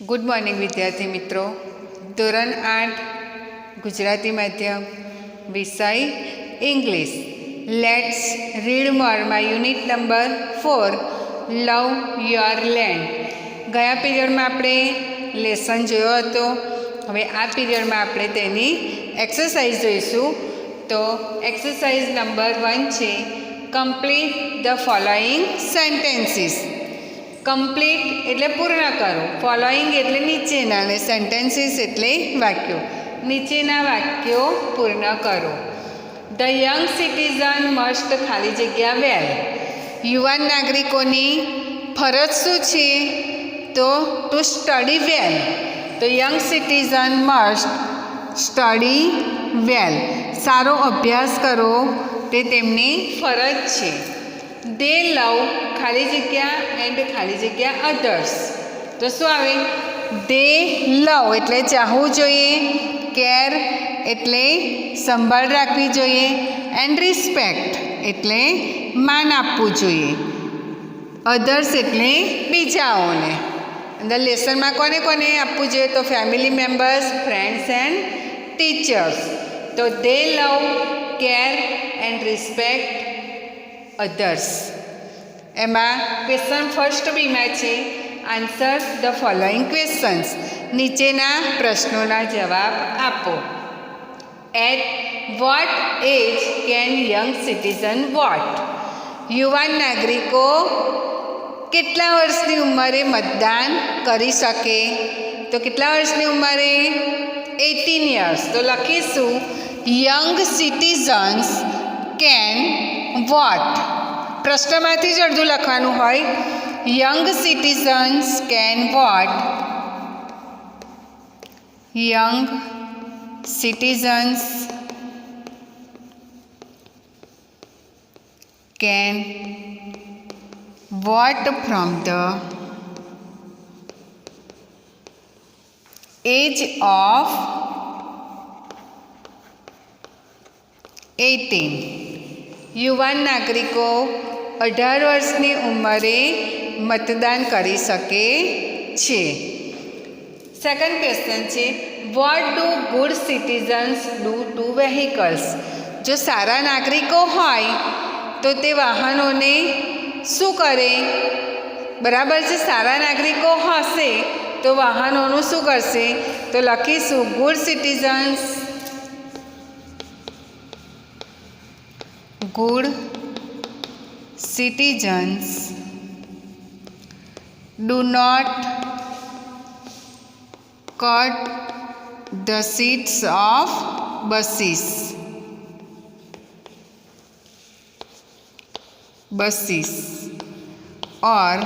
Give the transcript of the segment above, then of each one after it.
Good morning વિદ્યાર્થી મિત્રો. ધોરણ 8 ગુજરાતી માધ્યમ, વિષય ઇંગ્લિશ. લેટ્સ રીડ મોરમાં unit number 4 love your land. ગયા પીરિયડમાં આપણે લેસન જોયો હતો. હવે આ પીરિયડમાં આપણે તેની એક્સરસાઇઝ જોઈશું. તો એક્સરસાઇઝ નંબર 1 છે complete the following sentences. Complete એટલે પૂર્ણ કરો, ફોલોઈંગ એટલે નીચેના, અને સેન્ટેન્સીસ એટલે વાક્યો. નીચેના વાક્યો પૂર્ણ કરો. ધ યંગ સિટીઝન મસ્ટ ખાલી જગ્યા વેલ. યુવાન નાગરિકોની ફરજ શું છે? તો ટુ સ્ટડી વેલ. તો young citizen must study well. સારો અભ્યાસ કરો તે તેમની ફરજ છે. દે લવ ખાલી જગ્યા એન્ડ ખાલી જગ્યા અધર્સ. તો શું આવે? દે લવ એટલે ચાહવું જોઈએ, કેર એટલે સંભાળ રાખવી જોઈએ, એન્ડ રિસ્પેક્ટ એટલે માન આપવું જોઈએ. અધર્સ એટલે બીજાઓને. અંદર લેસનમાં કોને કોને આપવું જોઈએ? તો family members, friends and teachers. તો they love, care and respect others. એમાં ક્વેશ્ચન ફર્સ્ટ બીમાં છે આન્સર ધ ફોલોઈંગ ક્વેશ્ચન્સ. નીચેના પ્રશ્નોના જવાબ આપો. At what age can young citizen vote? યુવાન નાગરિકો કેટલા વર્ષની ઉંમરે મતદાન કરી શકે? તો કેટલા વર્ષની ઉંમરે? 18 years. તો લખીશું યંગ સિટીઝન્સ કેન વોટ. પ્રશ્નમાંથી જ અડધું લખવાનું હોય. Young citizens can vote? Young citizens can vote from the age of 18. યુવાન નાગરિકો 18 વર્ષની ઉંમરે મતદાન કરી શકે છે. સેકન્ડ ક્વેશ્ચન છે what do good citizens do two vehicles? જો સારા નાગરિકો હોય તો તે વાહનોને શું કરે? બરાબર છે, સારા નાગરિકો હશે તો વાહનોનું શું કરશે? તો લખીશું good citizens, good citizens do not cut the seats of buses. और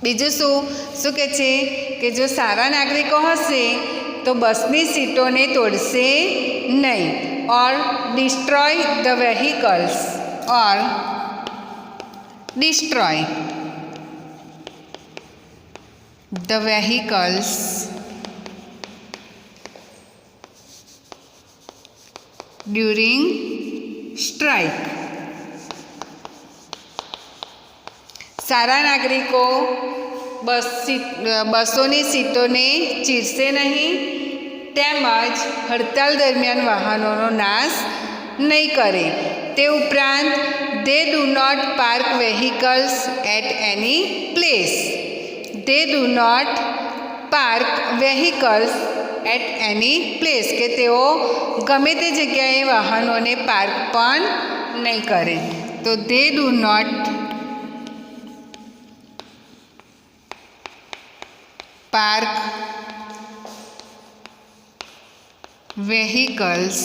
બીજું શું કહે છે કે જો સારા નાગરિકો હશે તો બસની સીટોને તોડશે નહીં. or destroy the vehicles, or destroy the vehicles during strike. સારા નાગરિકો બસોની સીટોને ચીરશે નહીં તેમજ હડતાલ દરમિયાન વાહનોનો નાશ નહીં કરે. તે ઉપરાંત they do not park vehicles at any place. They do not park vehicles at any place કે તેઓ ગમે તે જગ્યાએ વાહનોને પાર્ક પણ નહીં કરે. તો they do not park vehicles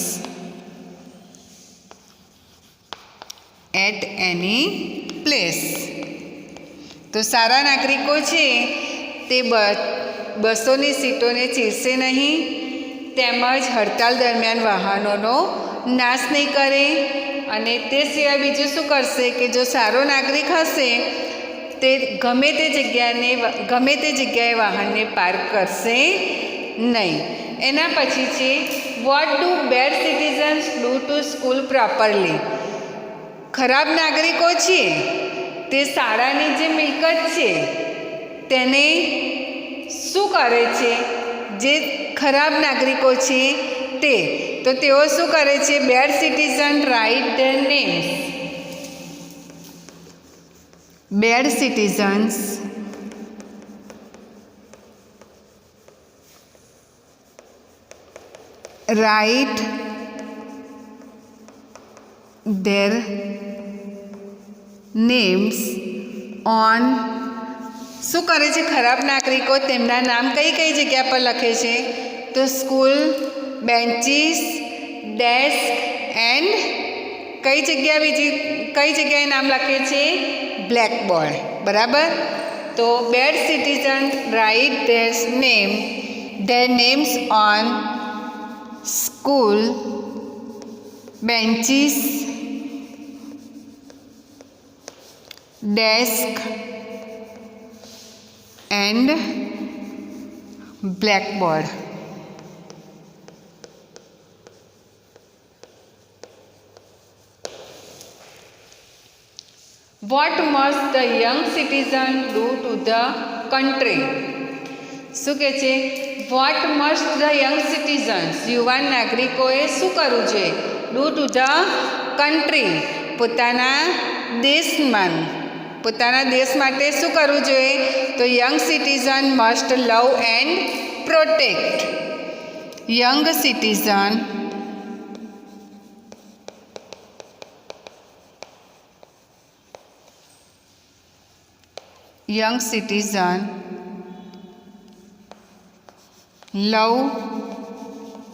at any place. તો સારા નાગરિકો છે તે બસોની સીટોને ચીરશે નહીં તેમજ હડતાલ દરમિયાન વાહનોનો નાશ નહીં કરે. અને તે સિવાય બીજું શું કરશે કે જો સારો નાગરિક હશે તે ગમે તે જગ્યાએ વાહનને પાર્ક કરશે નહીં. એના પછી છે what do bad citizens do to school properly? ખરાબ નાગરિકો છે તે શાળાની જે મિલકત છે તેને શું કરે છે? જે ખરાબ નાગરિકો છે તે. તો તેઓ શું કરે છે? Bad citizen write their names. Bad citizens write their names on. શું કરે છે ખરાબ નાગરિકો? તેમના નામ કઈ કઈ જગ્યા પર લખે છે? તો સ્કૂલ, બેન્ચીસ, ડેસ્ક એન્ડ કઈ જગ્યા બીજી કઈ જગ્યાએ નામ લખે છે? બ્લેકબોર્ડ. બરાબર. તો bad citizen write their names on school, benches, desk and blackboard. What must the young citizen do to the country? શું કહે છે? What must the young citizens, યુવાન નાગરિકોએ શું કરવું જોઈએ? ડુ ટુ ધ કન્ટ્રી, પોતાના દેશ માટે શું કરવું જોઈએ? તો young citizen must love and protect. Young citizen love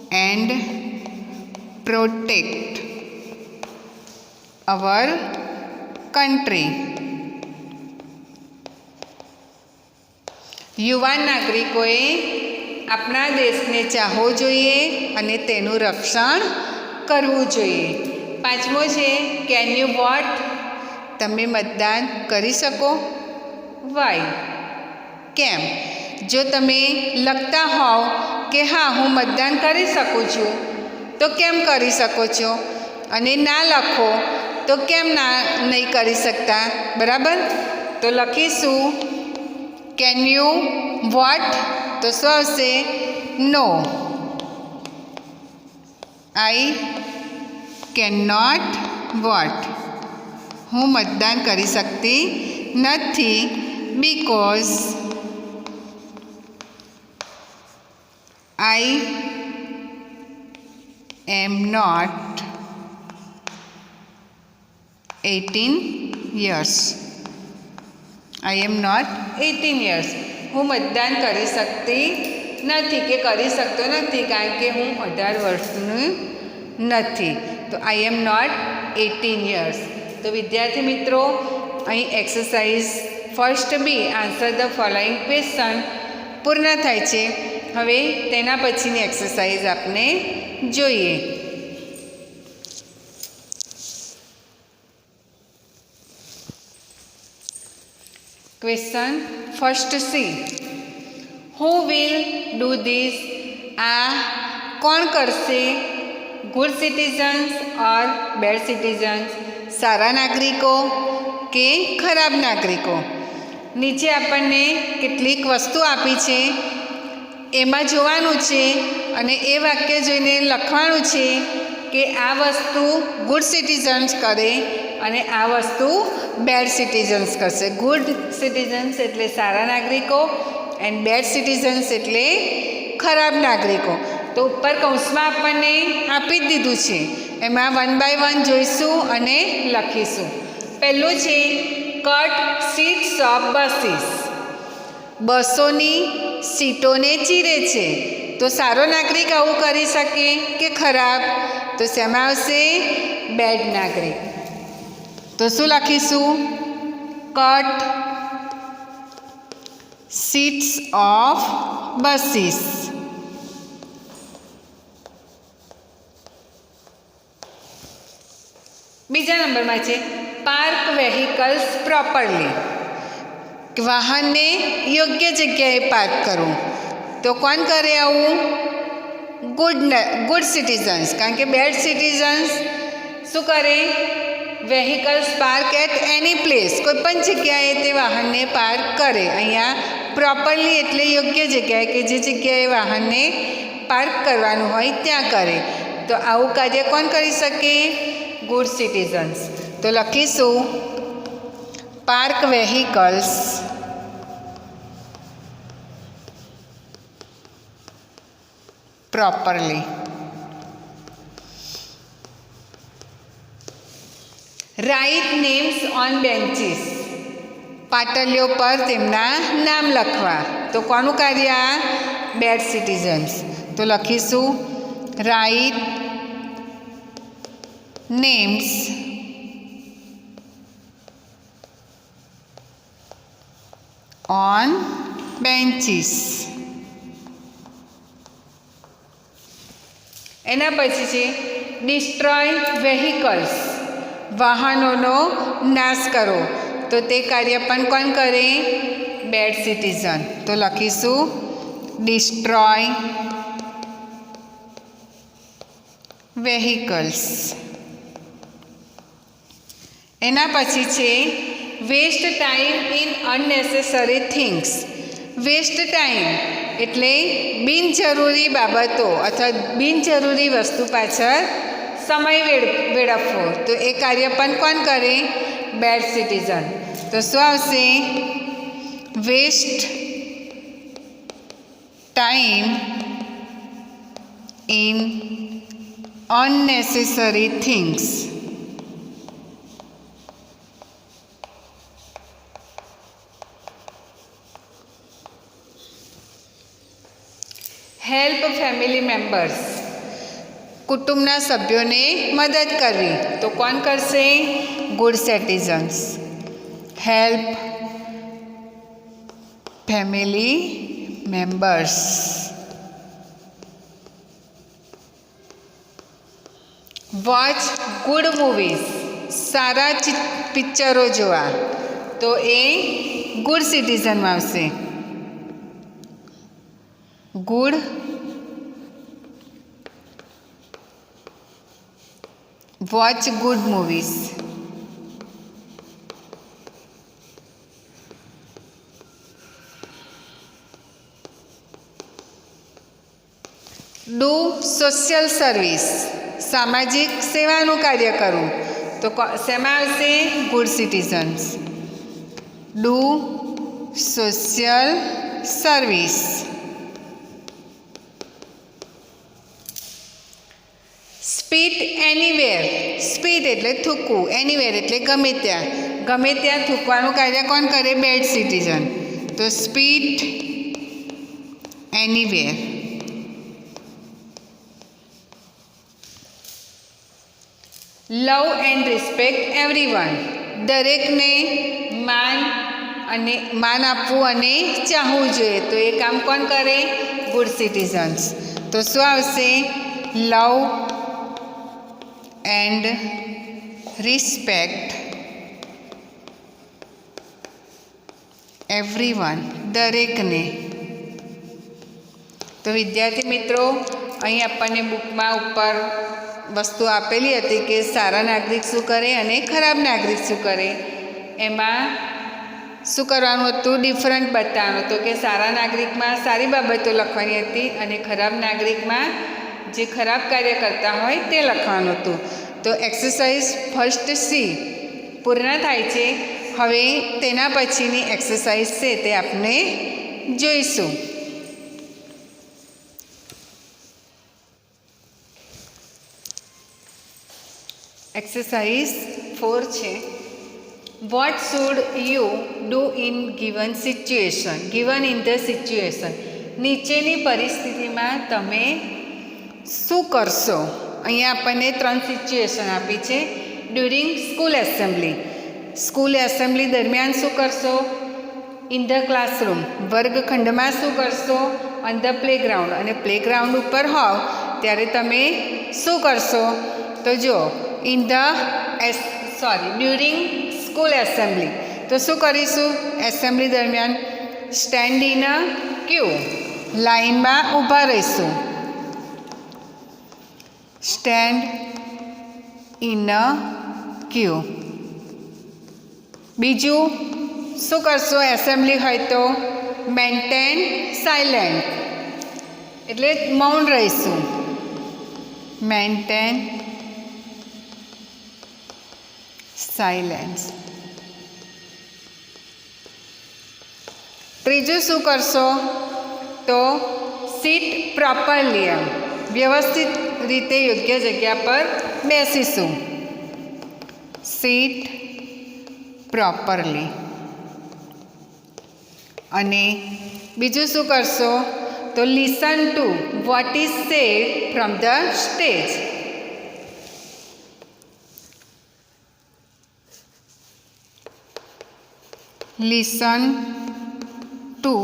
and protect our country. યુવાન નાગરિકોએ આપણા દેશને ચાહવો જોઈએ અને તેનું રક્ષણ કરવું જોઈએ. પાંચમો છે કેન યુ વોટ? તમે મતદાન કરી શકો? વાય? કેમ? જો તમે લખતા હોવ કે હા હું મતદાન કરી શકું છું તો કેમ કરી શકો છો? અને ના લખો તો કેમ નહીં કરી શકતા? બરાબર. તો લખીશું કેન યુ વોટ? તો શું આવશે? No. I can not vote. હું મતદાન કરી શકતી નથી because I am not 18 years. I am not 18 years. હું મતદાન કરી શકતી નથી કે કરી શકતો નથી કારણ કે હું 18 વર્ષનું નથી. તો I am not 18 years. તો વિદ્યાર્થી મિત્રો, અહીં exercise first B answer the following question પૂર્ણ થાય છે. હવે તેના પછીની એક્સરસાઇઝ આપણે જોઈએ. Question first C, who will do this? આ કોણ કરશે? Good citizens or bad citizens? સારા નાગરિકો કે ખરાબ નાગરિકો? નીચે આપણને કેટલીક વસ્તુ આપી છે, એમાં જોવાનું છે અને એ વાક્ય જોઈને લખવાનું છે કે આ વસ્તુ ગુડ સિટીઝન્સ કરે અને આ વસ્તુ બેડ સિટીઝન્સ કરશે. ગુડ સિટીઝન્સ એટલે સારા નાગરિકો એન્ડ બેડ સિટીઝન્સ એટલે ખરાબ નાગરિકો. તો ઉપર કૌંસમાં આપણને આપી જ દીધું છે, એમાં 1 by 1 જોઈશું અને લખીશું. પહેલું છે કટ સીટ્સ ઓફ બસીસ. બસોની સીટોને ચીરે છે. તો સારો નાગરિક આવું કરી શકે કે ખરાબ? તો શેમાં આવશે? બેડ નાગરિક. તો શું લખીશું? Cut seats of buses. બીજા નંબરમાં છે પાર્ક વેહિકલ્સ પ્રોપરલી. વાહનને યોગ્ય જગ્યાએ પાર્ક કરવું. તો કોણ કરે આવું? Good citizens. કારણ કે બેડ સિટીઝન્સ શું કરે? Vehicles park at any place, કોઈ પણ જગ્યાએ તે વાહનને પાર્ક કરે. અહીંયા પ્રોપરલી એટલે યોગ્ય જગ્યાએ, કે જે જગ્યાએ વાહનને પાર્ક કરવાનું હોય ત્યાં કરે. તો આવું કાર્ય કોણ કરી શકે? Good citizens. તો લખીશું park vehicles properly. Write names on benches. પાટલીઓ પર તેમના નામ લખવા. તો કોનું કાર્ય? Bad citizens. તો લખીશું રાઇટ નેમ્સ ઓન બેન્ચીસ. એના પછી છે ડિસ્ટ્રોય વેહિકલ્સ, વાહનોનો નાશ કરો. તો તે કાર્ય પણ કોણ કરે? Bad citizen. તો લખીશું ડિસ્ટ્રોય વેહિકલ્સ. એના પછી છે waste time in unnecessary things. Waste time એટલે બિનજરૂરી બાબતો અથવા બિનજરૂરી વસ્તુ પાછળ સમય વેડફવો. તો એ કાર્ય પણ કોણ કરે? Bad citizen. તો શું આવશે? Waste time in unnecessary things. Help family members, કુટુંબના સભ્યોને મદદ કરવી. તો કોણ કરશે? Good citizens. Help family members. Watch good movies, સારા પિક્ચરો જોવા. તો એ ગુડ સિટીઝનમાં આવશે. Good watch good movies. Do social service, સામાજિક સેવાનું કાર્ય કરવું. તો શેમાં આવશે? Good citizens. Do social service. Spit anywhere, spit એટલે થૂકવું, એનીવેર એટલે ગમે ત્યાં. ગમે ત્યાં થૂકવાનું કાર્ય કોણ કરે? Bad citizen. તો spit anywhere. Love and respect everyone, દરેકને માન આપવું અને ચાહવું જોઈએ. તો એ કામ કોણ કરે? Good citizens. તો શું આવશે? લવ એન્ડ રિસ્પેક્ટ એવરીવન, દરેકને. તો વિદ્યાર્થી મિત્રો, અહીં આપણને બુકમાં ઉપર વસ્તુ આપેલી હતી કે સારા નાગરિક શું કરે અને ખરાબ નાગરિક શું કરે. એમાં શું કરવાનું હતું? ડિફરન્ટ બતાવવાનું હતું કે સારા નાગરિકમાં સારી બાબતો લખવાની હતી અને ખરાબ નાગરિકમાં જે ખરાબ કાર્ય કરતા હોય તે લખવાનું હતું. તો એક્સરસાઇઝ ફર્સ્ટ સી પૂર્ણ થાય છે. હવે તેના પછીની એક્સરસાઇઝ છે તે આપણે જોઈશું. એક્સરસાઇઝ 4 છે. What should you do in given situation? Given in the situation, નીચેની પરિસ્થિતિમાં તમે શું કરશો? અહીંયા આપણને 3 સિચ્યુએશન આપી છે. ડ્યુરિંગ સ્કૂલ એસેમ્બલી દરમિયાન શું કરશો? ઇન ધ ક્લાસરૂમ, વર્ગખંડમાં શું કરશો? ઓન ધ પ્લેગ્રાઉન્ડ, અને પ્લેગ્રાઉન્ડ ઉપર હોવ ત્યારે તમે શું કરશો? તો જો ડ્યુરિંગ સ્કૂલ એસેમ્બલી, તો શું કરીશું? એસેમ્બલી દરમિયાન સ્ટેન્ડ ઇન અ ક્યુ, લાઇનમાં ઊભા રહીશું. સ્ટેન્ડ ઇન અ ક્યુ. બીજું શું કરશો એસેમ્બલી હોય તો મેન્ટેન સાયલેન્ટ એટલે મૌન રહીશું. Maintain silence. ત્રીજું શું કરશો તો સીટ પ્રોપરલી, એમ વ્યવસ્થિત રીતે યોગ્ય જગ્યા પર બેસીશું. Seat properly. અને બીજું શું કરશો તો listen to what is said from the stage. Listen to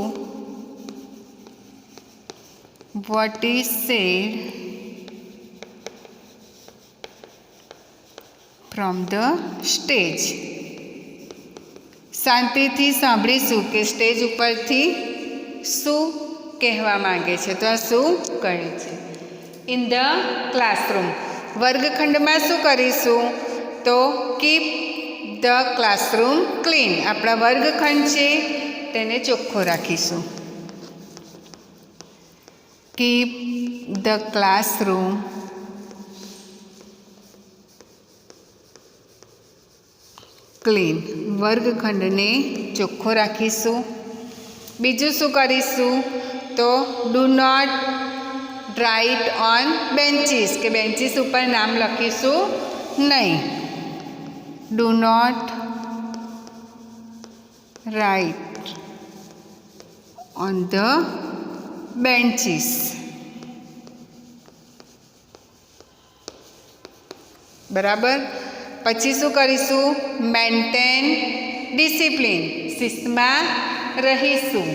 what is said from the stage. શાંતિથી સાંભળીશું કે સ્ટેજ ઉપરથી શું કહેવા માંગે છે. તો આ શું કહ્યું છે. ઇન ધ ક્લાસરૂમ, વર્ગખંડમાં શું કરીશું તો કીપ ધ ક્લાસરૂમ ક્લીન. આપણા વર્ગખંડ છે તેને ચોખ્ખો રાખીશું. Keep the classroom clean. વર્ગખંડને ચોખ્ખો રાખીશું. બીજું શું કરીશું તો do not write on benches, કે બેન્ચીસ ઉપર નામ લખીશું નહીં. Do not write on the benches. બરાબર. પછી શું કરીશું મેન્ટેન ડિસિપ્લિન, શિસ્તમાં રહીશું.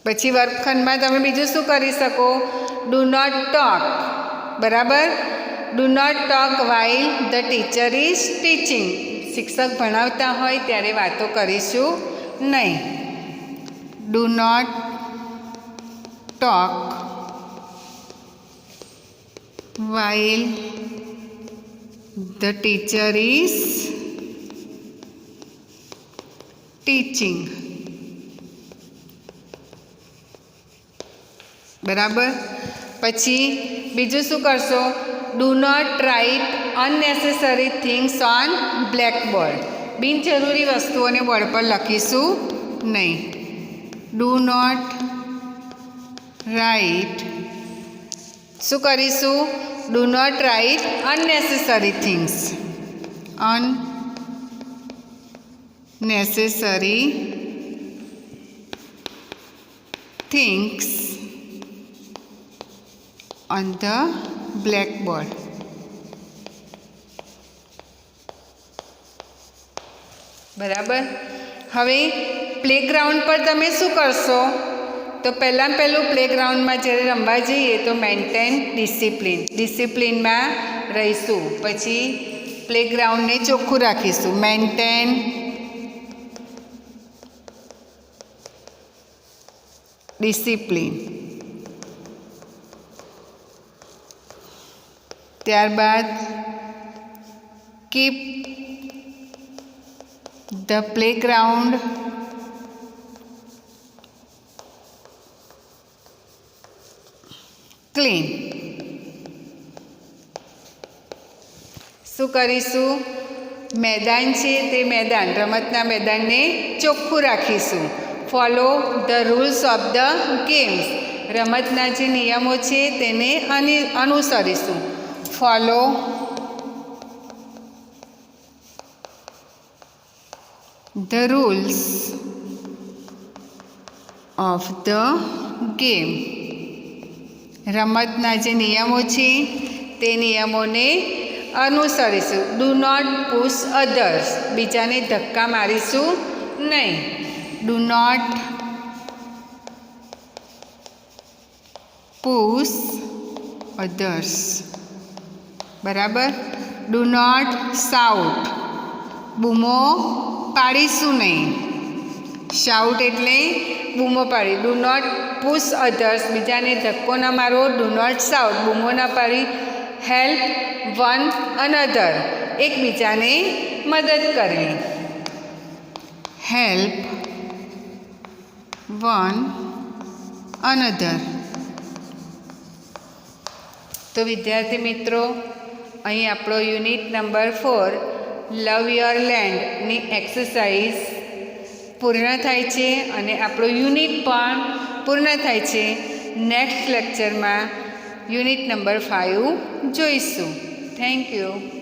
પછી વર્ગખંડમાં તમે બીજું શું કરી શકો ડુ નોટ ટોક. બરાબર. Do not talk while the teacher is teaching. શિક્ષક ભણાવતા હોય ત્યારે વાતો કરીશું નહીં. Do not talk while the teacher is teaching. બરાબર. પછી બીજું શું કરશો do not write unnecessary things on blackboard. બિનજરૂરી વસ્તુઓને બોર્ડ પર લખીશું નહીં. ડુ નોટ રાઇટ, શું કરીશું do not write unnecessary things. Unnecessary things on the blackboard. બરાબર. હવે પ્લેગ્રાઉન્ડ પર તમે શું કરશો તો પહેલું પ્લેગ્રાઉન્ડમાં જ્યારે રમવા જઈએ તો મેન્ટેન ડિસિપ્લિન, ડિસિપ્લિનમાં રહીશું. પછી પ્લેગ્રાઉન્ડને ચોખ્ખું રાખીશું. Maintain discipline. ત્યારબાદ કીપ ધ પ્લેગ્રાઉન્ડ ક્લીન. શું કરીશું મેદાન છે તે મેદાન, રમતના મેદાનને ચોખ્ખું રાખીશું. Follow the rules of the games. રમતના જે નિયમો છે તેને અનુસરીશું. Follow the rules of the game. રમતના જે નિયમો છે તે નિયમોને અનુસરીશું. Do not push others. બીજાને ધક્કા મારીશું નહીં. Do not push others. બરાબર. Do not shout. બૂમો પાડીશું નહીં. શાઉટ એટલે બૂમો પાડી. ડુ નોટ પુશ અધર્સ, બીજાને ધક્કો ના મારવો. ડુ નોટ શાઉટ, બૂમો ના પાડી. હેલ્પ વન અનધર, એકબીજાને મદદ કરવી. Help one another. તો વિદ્યાર્થી મિત્રો, અહીં આપણો યુનિટ નંબર 4 લવ યોર લેન્ડની એક્સરસાઇઝ પૂર્ણ થાય છે અને આપણો યુનિટ પણ પૂર્ણ થાય છે. નેક્સ્ટ લેક્ચરમાં યુનિટ નંબર 5 જોઈશું. Thank you.